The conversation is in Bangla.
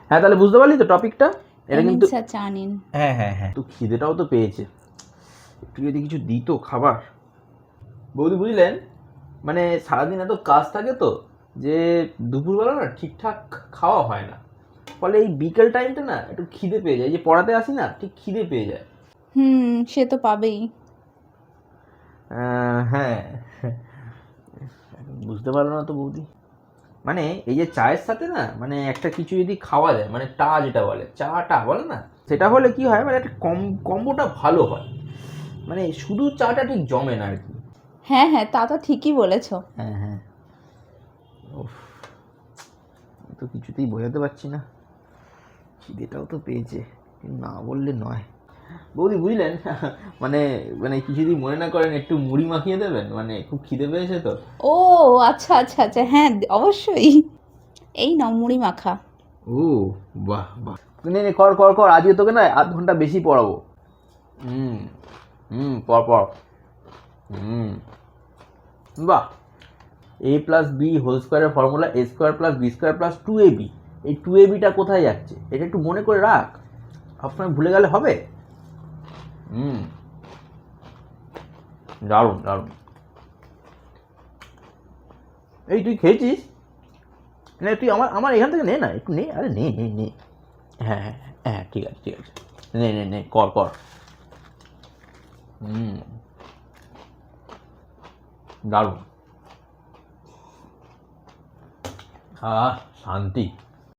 হ্যাঁ তাহলে বুঝতে পারলি তো টপিকটা। এটা কিন্তু স্যার চা নিন। হ্যাঁ তো খিদেটাও তো পেয়েছে, একটু যদি কিছু দিত খাবার। বৌদি বুঝলেন, মানে সারাদিন এত কাজ থাকে তো যে দুপুরবেলা না ঠিকঠাক খাওয়া হয় না, ফলে এই বিকেল টাইমটা না একটু খিদে পেয়ে যায়, যে পড়াতে আসি না ঠিক খিদে পেয়ে যায়। সে তো পাবেই। হ্যাঁ বুঝতে পারলো না তো বৌদি, মানে এই যে চায়ের সাথে না মানে একটা কিছু যদি খাওয়া যায়, মানে টা যেটা বলে চাটা বলে না, সেটা হলে কি হয় মানে একটা কম্বোটা ভালো হয়, মানে শুধু চাটা ঠিক জমে না আর কি। হ্যাঁ তা তো ঠিকই বলেছ। হ্যাঁ উফ, আমি তো কিছুতেই বোঝাতে পারছি না, খিদেটাও তো পেয়েছে, কিন্তু না বললে নয়। বৌদি বুঝলেন, মানে মানে কিছু যদি মনে না করেন একটু মুড়ি মাখিয়ে দেবেন, মানে খুব খিদে পেয়েছে তো। ও আচ্ছা, হ্যাঁ অবশ্যই। এই নাও মুড়ি মাখা। ও বাহ বাহ, নে কর আজকে তোকে না 1/2 ঘন্টা বেশি পড়াবো। হুম পর বাহ। a+b² formula a² + b² + 2ab, এই 2abটা কোথায় যাচ্ছে এটা একটু মনে করে রাখ, সবসময় ভুলে গেলে হবে। দারুণ দারুণ। এই তুই খেয়েছিস? না তুই আমার আমার এখান থেকে নে না, একটু নে, আরে নে। হ্যাঁ ঠিক আছে নে কর। দারুণ, শান্তি।